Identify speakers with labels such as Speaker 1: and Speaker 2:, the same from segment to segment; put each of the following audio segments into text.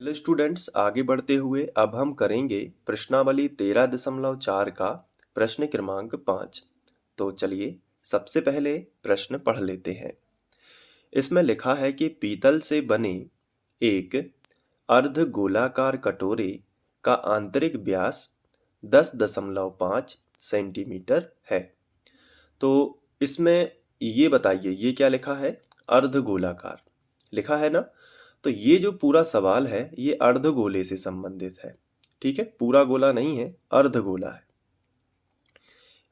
Speaker 1: Hello students, आगे बढ़ते हुए अब हम करेंगे प्रश्नावली 13.4 का प्रश्न क्रमांक 5। तो चलिए सबसे पहले प्रश्न पढ़ लेते हैं। इसमें लिखा है कि पीतल से बने एक अर्ध गोलाकार कटोरे का आंतरिक व्यास 10.5 सेंटीमीटर है। तो इसमें ये बताइए, ये क्या लिखा है? अर्ध गोलाकार लिखा है ना। तो ये जो पूरा सवाल है ये अर्धगोले से संबंधित है। ठीक है, पूरा गोला नहीं है, अर्धगोला है।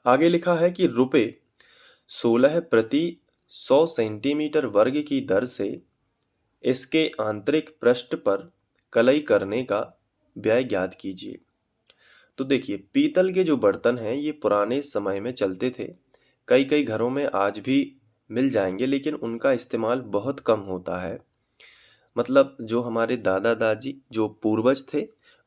Speaker 1: आगे लिखा है कि रुपए 16 प्रति 100 सेंटीमीटर वर्ग की दर से इसके आंतरिक पृष्ठ पर कलई करने का व्यय ज्ञात कीजिए। तो देखिए, पीतल के जो बर्तन हैं ये पुराने समय में चलते थे। कई कई घरों में आज भी मिल जाएंगे, लेकिन उनका इस्तेमाल बहुत कम होता है। मतलब जो हमारे दादा दादी जो पूर्वज थे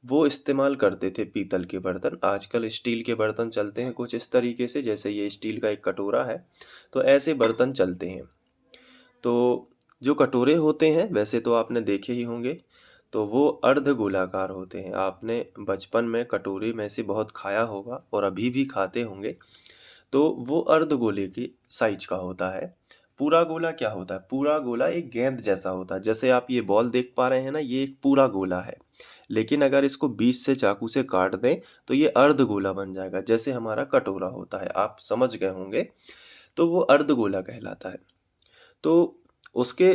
Speaker 1: वो इस्तेमाल करते थे पीतल के बर्तन। आजकल स्टील के बर्तन चलते हैं कुछ इस तरीके से, जैसे ये स्टील का एक कटोरा है, तो ऐसे बर्तन चलते हैं। तो जो कटोरे होते हैं वैसे तो आपने देखे ही होंगे, तो वो अर्ध गोलाकार होते हैं। आपने बचपन में कटोरे में से बहुत खाया होगा और अभी भी खाते होंगे। तो वो अर्ध गोले के साइज का होता है। पूरा गोला क्या होता है? पूरा गोला एक गेंद जैसा होता है। जैसे आप ये बॉल देख पा रहे हैं ना, ये एक पूरा गोला है। लेकिन अगर इसको बीच से चाकू से काट दें तो ये अर्ध गोला बन जाएगा, जैसे हमारा कटोरा होता है। आप समझ गए होंगे। तो वो अर्ध गोला कहलाता है। तो उसके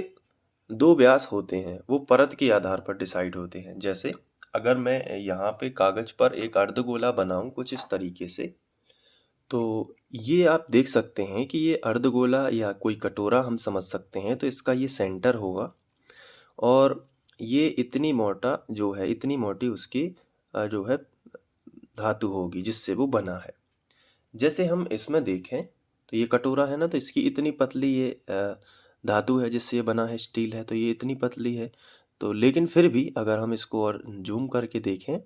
Speaker 1: दो व्यास होते हैं, वो परत के आधार पर डिसाइड होते हैं। जैसे अगर मैं यहाँ पे कागज पर एक अर्धगोला बनाऊं कुछ इस तरीके से, तो ये आप देख सकते हैं कि ये अर्धगोला या कोई कटोरा हम समझ सकते हैं। तो इसका ये सेंटर होगा और ये इतनी मोटा जो है, इतनी मोटी उसकी जो है धातु होगी जिससे वो बना है। जैसे हम इसमें देखें तो ये कटोरा है ना, तो इसकी इतनी पतली ये धातु है जिससे ये बना है, स्टील है, तो ये इतनी पतली है। तो लेकिन फिर भी अगर हम इसको और जूम करके देखें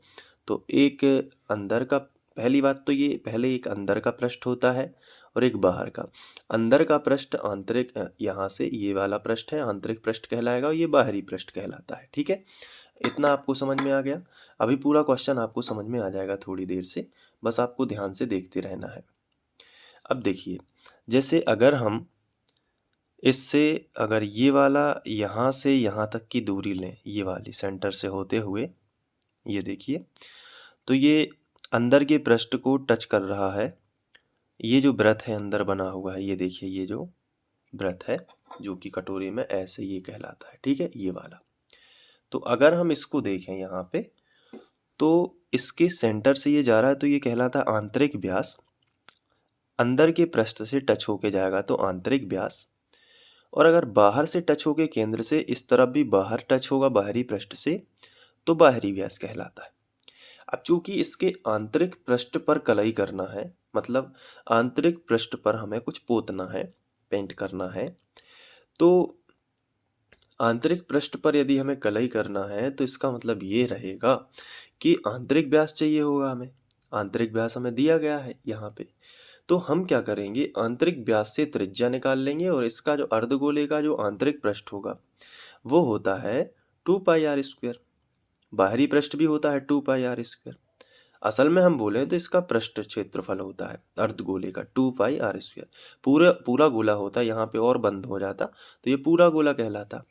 Speaker 1: तो एक अंदर का, पहली बात तो ये पहले एक अंदर का पृष्ठ होता है और एक बाहर का। अंदर का पृष्ठ आंतरिक, यहाँ से ये वाला पृष्ठ है आंतरिक पृष्ठ कहलाएगा और ये बाहरी पृष्ठ कहलाता है। ठीक है, इतना आपको समझ में आ गया। अभी पूरा क्वेश्चन आपको समझ में आ जाएगा थोड़ी देर से, बस आपको ध्यान से देखते रहना है। अब देखिए, जैसे अगर हम इससे अगर ये वाला यहाँ से यहाँ तक की दूरी लें, ये वाली सेंटर से होते हुए, ये देखिए, तो ये अंदर के पृष्ठ को टच कर रहा है। ये जो वृत्त है अंदर बना हुआ है, ये देखिए, ये जो वृत्त है जो कि कटोरे में ऐसे ये कहलाता है। ठीक है, ये वाला। तो अगर हम इसको देखें यहाँ पे, तो इसके सेंटर से ये जा रहा है तो ये कहलाता है आंतरिक व्यास। अंदर के पृष्ठ से टच होके जाएगा तो आंतरिक व्यास। और अगर बाहर से टच होके केंद्र से इस तरफ भी बाहर टच होगा बाहरी पृष्ठ से, तो बाहरी व्यास कहलाता है। अब चूंकि इसके आंतरिक पृष्ठ पर कलई करना है, मतलब आंतरिक पृष्ठ पर हमें कुछ पोतना है, पेंट करना है, तो आंतरिक पृष्ठ पर यदि हमें कलई करना है तो इसका मतलब ये रहेगा कि आंतरिक व्यास चाहिए होगा हमें। आंतरिक व्यास हमें दिया गया है यहाँ पे। तो हम क्या करेंगे, आंतरिक व्यास से त्रिज्या निकाल लेंगे और इसका जो अर्धगोले का जो आंतरिक पृष्ठ होगा वो होता है 2πr²। बाहरी पृष्ठ भी होता है 2πr²। असल में हम बोले तो इसका पृष्ठ क्षेत्रफल होता है अर्धगोले का 2πr²। पूरा पूरा गोला होता है, यहाँ पे और बंद हो जाता तो ये पूरा गोला कहलाता।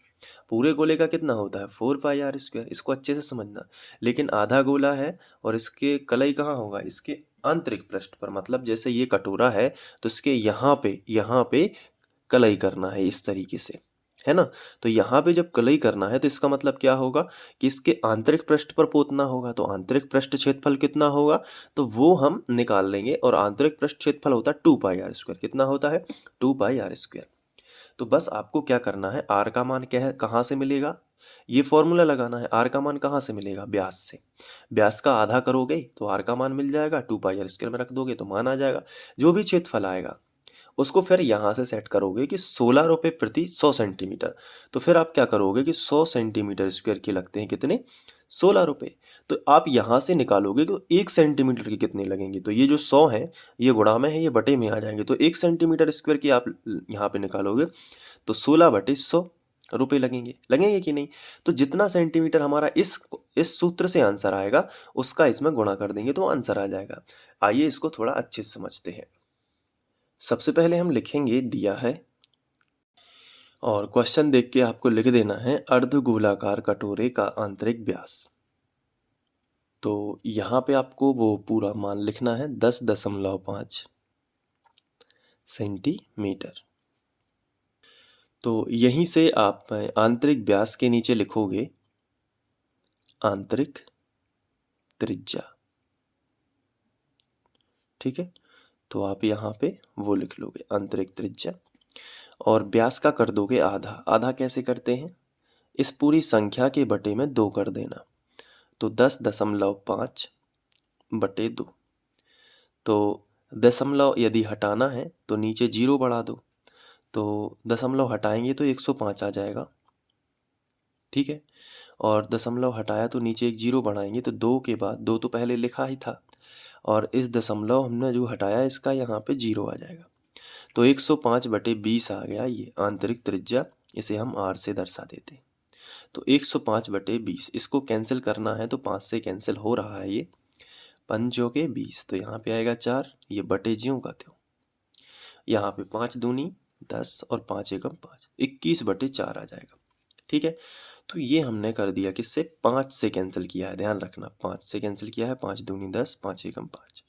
Speaker 1: पूरे गोले का कितना होता है 4πr²। इसको अच्छे से समझना। लेकिन आधा गोला है और इसके कलई कहाँ होगा, इसके आंतरिक पृष्ठ पर। मतलब जैसे ये कटोरा है तो इसके यहाँ पे कलई करना है इस तरीके से, है ना। तो यहाँ पे जब कलई करना है तो इसका मतलब क्या होगा कि इसके आंतरिक पृष्ठ पर पोतना होगा। तो आंतरिक पृष्ठ क्षेत्रफल कितना होगा तो वो हम निकाल लेंगे। और आंतरिक पृष्ठ क्षेत्रफल होता है 2πr²। कितना होता है 2πr²। तो बस आपको क्या करना है, आर का मान क्या है, कहाँ से मिलेगा, ये फॉर्मूला लगाना है। आर का मान कहाँ से मिलेगा, व्यास से। व्यास का आधा करोगे तो आर का मान मिल जाएगा, 2πr² में रख दोगे तो मान आ जाएगा। जो भी क्षेत्रफल आएगा उसको फिर यहाँ से सेट करोगे कि 16 रुपये प्रति 100 सेंटीमीटर। तो फिर आप क्या करोगे कि 100 सेंटीमीटर स्क्वायर के लगते हैं कितने, 16 रुपये। तो आप यहाँ से निकालोगे तो 1 सेंटीमीटर के कितने लगेंगे। तो ये जो 100 है ये गुणा में है, ये बटे में आ जाएंगे। तो 1 सेंटीमीटर स्क्वायर की आप यहाँ पे निकालोगे तो 16/100। रुपए लगेंगे, लगेंगे कि नहीं? तो जितना सेंटीमीटर हमारा इस सूत्र से आंसर आएगा उसका इसमें गुणा कर देंगे तो आंसर आ जाएगा। आइए इसको थोड़ा अच्छे से समझते हैं। सबसे पहले हम लिखेंगे दिया है और क्वेश्चन देख के आपको लिख देना है अर्धगोलाकार कटोरे का आंतरिक व्यास। तो यहाँ पे आपको वो पूरा मान लिखना है 10.5 सेंटीमीटर। तो यहीं से आप आंतरिक व्यास के नीचे लिखोगे आंतरिक त्रिज्या। ठीक है, तो आप यहाँ पे वो लिख लोगे आंतरिक त्रिज्या और व्यास का कर दोगे आधा। आधा कैसे करते हैं? इस पूरी संख्या के बटे में 2 कर देना, तो 10.5 बटे 2। तो दशमलव यदि हटाना है तो नीचे 0 बढ़ा दो, तो दशमलव हटाएंगे तो 105 आ जाएगा। ठीक है, और दशमलव हटाया तो नीचे एक 0 बढ़ाएंगे तो 2 के बाद 2 तो पहले लिखा ही था और इस दशमलव हमने जो हटाया इसका यहाँ पे 0 आ जाएगा। तो 105/20 आ गया ये आंतरिक त्रिज्या। इसे हम r से दर्शा देते हैं। तो 105/20 इसको कैंसिल करना है तो 5 से कैंसिल हो रहा है ये, 5 के 20, तो यहाँ पे आएगा 4, ये बटे ज्यों का त्यों। यहाँ पे 5 दूनी 10 और 5 एकम 5, 21/4 आ जाएगा। ठीक है, तो ये हमने कर दिया किससे? 5 से कैंसिल किया है, ध्यान रखना 5 से कैंसिल किया है। 5 दूनी 10, 5 एकम 5।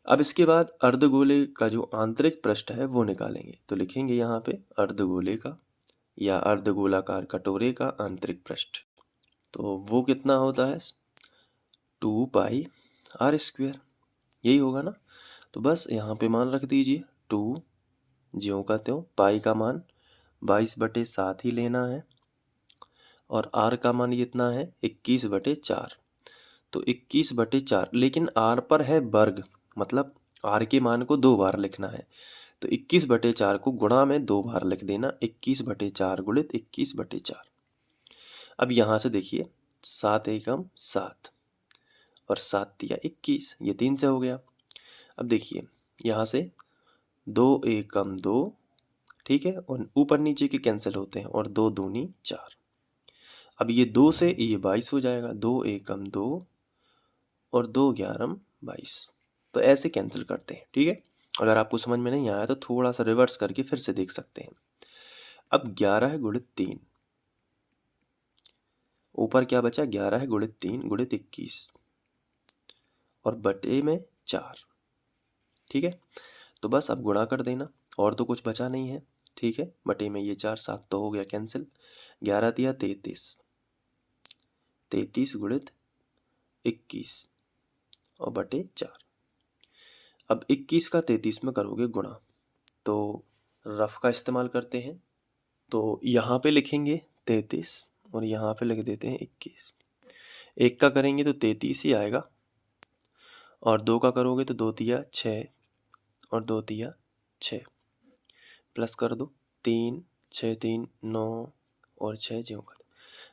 Speaker 1: अब इसके बाद अर्धगोले का जो आंतरिक पृष्ठ है वो निकालेंगे, तो लिखेंगे यहाँ पे अर्धगोले का या अर्धगोलाकार कटोरे का आंतरिक पृष्ठ। तो वो कितना होता है? 2πr², यही होगा ना? तो बस यहाँ पे मान रख दीजिए 2 ज्यों का त्यों, पाई का मान 22/7 ही लेना है और r का मान कितना है? 21/4। तो 21/4, लेकिन r पर है वर्ग, मतलब r के मान को 2 बार लिखना है। तो 21/4 को गुणा में 2 बार लिख देना, 21/4 गुणित 21/4। अब यहाँ से देखिए 7 एकम 7 और 7 तिया 21, ये 3 से हो गया। अब देखिए यहाँ से 2 एकम 2, ठीक है, और ऊपर नीचे के कैंसिल होते हैं और 2 दूनी 4। अब ये 2 से ये 22 हो जाएगा, 2 एकम 2 और 2 ग्यारम 22। तो ऐसे कैंसिल करते हैं। ठीक है, अगर आपको समझ में नहीं आया तो थोड़ा सा रिवर्स करके फिर से देख सकते हैं। अब 11 गुणित 3, ऊपर क्या बचा? 11 गुणित 3 गुणित 21 और बटे में 4। ठीक है, तो बस अब गुणा कर देना और तो कुछ बचा नहीं है। ठीक है, बटे में ये 4, 7 तो हो गया कैंसिल। 11 तिया 33, 33 गुणित 21 और बटे 4। अब 21 का 33 में करोगे गुणा, तो रफ का इस्तेमाल करते हैं। तो यहाँ पे लिखेंगे 33 और यहाँ पे लिख देते हैं 21। 1 का करेंगे तो 33 ही आएगा और 2 का करोगे तो 2 तिया 6 और 2 तिया 6, प्लस कर दो 3, 6 3 9 और 6 ज्यों का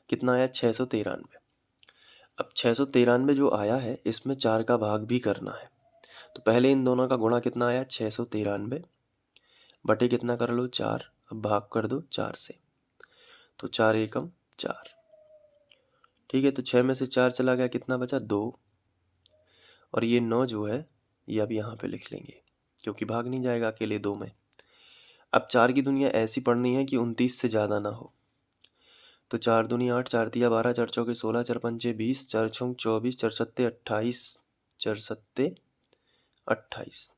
Speaker 1: कितना आया? 693। अब 693 जो आया है इसमें 4 का भाग भी करना है, तो पहले इन दोनों का गुणा कितना आया? 693 बटे कितना कर लो? 4। अब भाग कर दो 4 से, तो 4 एकम 4। ठीक है, तो 6 में से 4 चला गया, कितना बचा? 2। और ये 9 जो है ये अब यहाँ पे लिख लेंगे क्योंकि भाग नहीं जाएगा अकेले 2 में। अब 4 की दुनिया ऐसी पढ़नी है कि 29 से ज़्यादा ना हो। तो 4 दूनी 8, 4 तिया 12, 4 चौके 16, 4 पंचे 20, 4 छंग 24, 4 सत्ते 28, 4 सत्ते 28।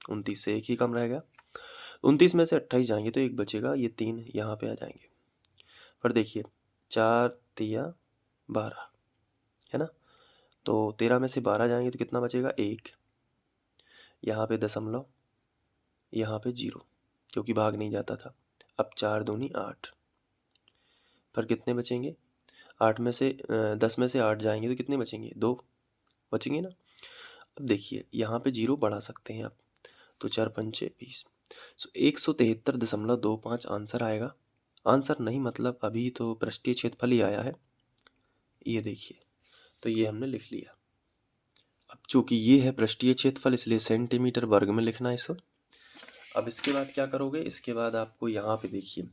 Speaker 1: 29 से एक ही कम रहेगा। 29 में से 28 जाएंगे तो एक बचेगा, ये 3 यहाँ पे आ जाएंगे। पर देखिए 4 तिया 12 है ना, तो 13 में से 12 जाएंगे तो कितना बचेगा? 1। यहाँ पे दशमलव, यहाँ पे 0 क्योंकि भाग नहीं जाता था। अब 4 दूनी 8, पर कितने बचेंगे? 8 में से 10 में से 8 जाएंगे तो कितने बचेंगे? 2 बचेंगे ना। अब देखिए यहाँ पे 0 बढ़ा सकते हैं आप, तो 4 पंचे 20। सो 173.25 आंसर आएगा। आंसर नहीं मतलब अभी तो पृष्ठीय क्षेत्रफल ही आया है, ये देखिए, तो ये हमने लिख लिया। अब चूंकि ये है पृष्ठीय क्षेत्रफल इसलिए सेंटीमीटर वर्ग में लिखना है इसको। अब इसके बाद क्या करोगे? इसके बाद आपको यहाँ पे देखिए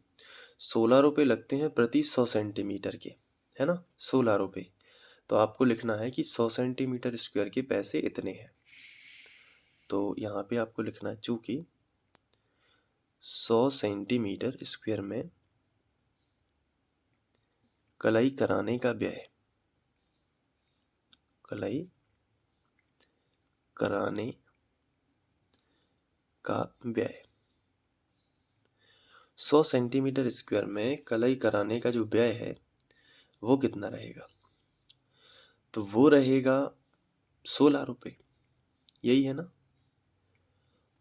Speaker 1: ₹16 लगते हैं प्रति 100 सेंटीमीटर के, है ना, ₹16। तो आपको लिखना है कि 100 सेंटीमीटर स्क्वायर के पैसे इतने हैं। तो यहाँ पे आपको लिखना है चूँकि 100 सेंटीमीटर स्क्वायर में कलई कराने का व्यय, कलई कराने का व्यय 100 सेंटीमीटर स्क्वायर में कलई कराने का जो व्यय है वो कितना रहेगा? तो वो रहेगा ₹16, यही है ना।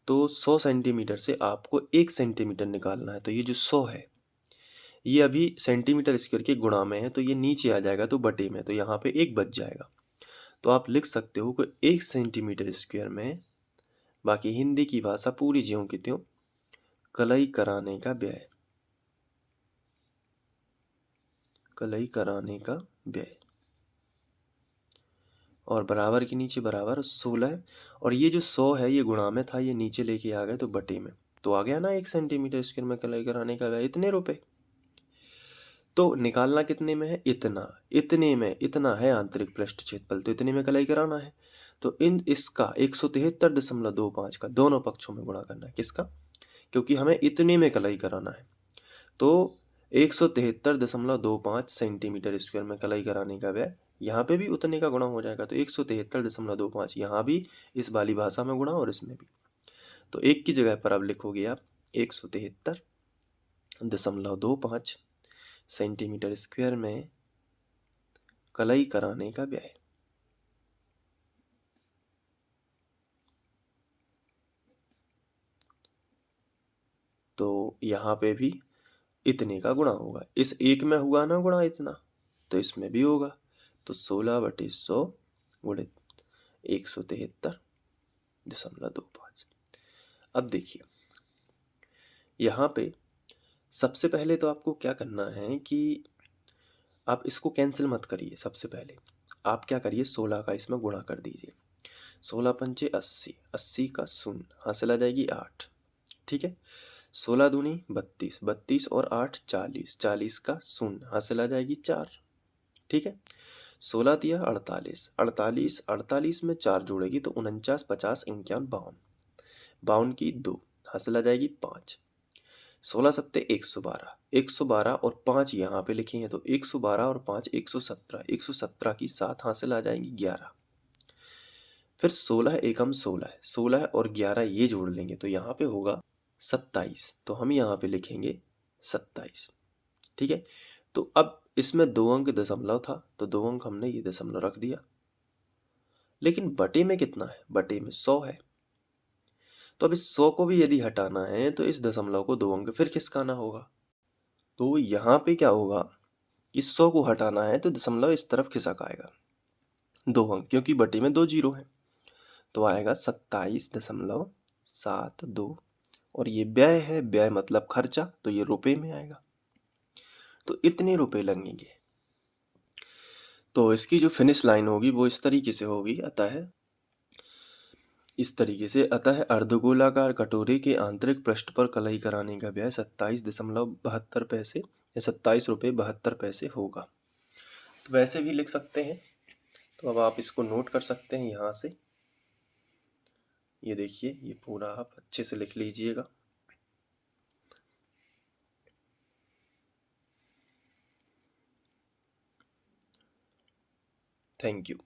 Speaker 1: तो 100 सेंटीमीटर से आपको 1 सेंटीमीटर निकालना है, तो ये जो 100 है ये अभी सेंटीमीटर स्क्वायर के गुणा में है, तो ये नीचे आ जाएगा तो बटे में, तो यहाँ पे 1 बच जाएगा। तो आप लिख सकते हो कि 1 सेंटीमीटर स्क्वायर में, बाकी हिंदी की भाषा पूरी ज्यों की त्यों, कलई कराने का व्यय, कलई कराने का व्यय, और बराबर के नीचे बराबर 16, और ये जो 100 है ये गुणा में था, ये नीचे लेके आ गए तो बटे में, तो आ गया ना 1 सेंटीमीटर स्क्वायर में कलई कराने का व्यय इतने रुपए। तो निकालना कितने में है? इतना, इतने में, इतना है आंतरिक पृष्ठ क्षेत्रफल, तो इतने में कलई कराना है। तो इसका 173.25 का दोनों पक्षों में गुणा करना है। किसका? क्योंकि हमें इतने में कलई कराना है। तो 173.25 सेंटीमीटर स्क्वायर में कलई कराने का व्यय, यहाँ पे भी उतने का गुणा हो जाएगा, तो 173.25 यहाँ भी इस वाली भाषा में गुणा और इसमें भी। तो एक की जगह पर अब लिखोगे आप 173.25 सेंटीमीटर स्क्वायर में कलई कराने का व्यय। तो यहाँ पे भी इतने का गुणा होगा, इस एक में हुआ ना गुणा इतना, तो इसमें भी होगा। तो 16/100 गुणित 173.25। अब देखिए यहाँ पे सबसे पहले तो आपको क्या करना है कि आप इसको कैंसिल मत करिए। सबसे पहले आप क्या करिए, 16 का इसमें गुणा कर दीजिए। 16 पंचे 80, 80 का शून्य, हासिल आ जाएगी 8। ठीक है, 16 दूनी 32, 32 और 8 40, 40 का शून्य, हासिल आ जाएगी 4। ठीक है, 16 दिया 48, 48, 48 में 4 जोड़ेगी तो 49, 50, 51, 52, 52 की 2, हासिल आ जाएगी 5। 16 सत्ते 112, 112 और 5 यहाँ पे लिखे हैं, तो 112 और 5 117, 117 की 7, हासिल आ जाएंगी 11। फिर 16 एकम 16 है, 16 और 11 ये जोड़ लेंगे तो यहाँ पे होगा 27, तो हम यहाँ पे लिखेंगे 27। ठीक है, तो अब इसमें 2 अंक दशमलव था, तो 2 अंक हमने ये दशमलव रख दिया। लेकिन बटे में कितना है? बटे में 100 है। तो अब इस 100 को भी यदि हटाना है तो इस दशमलव को 2 अंक फिर खिसकाना होगा। तो यहाँ पे क्या होगा, इस 100 को हटाना है तो दशमलव इस तरफ खिसक आएगा 2 अंक, क्योंकि बटे में 2 जीरो है, तो आएगा 27.72। और ये व्यय है, व्यय मतलब खर्चा, तो ये रुपए में आएगा। तो इतने रुपए लगेंगे। तो इसकी जो फिनिश लाइन होगी वो इस तरीके से होगी, अतः अर्धगोलाकार कटोरे के आंतरिक पृष्ठ पर कलई कराने का व्यय 27.72 पैसे या 27 रुपये 72 पैसे होगा। तो वैसे भी लिख सकते हैं, तो अब आप इसको नोट कर सकते हैं यहाँ से। ये देखिए, ये पूरा आप अच्छे से लिख लीजिएगा। Thank you.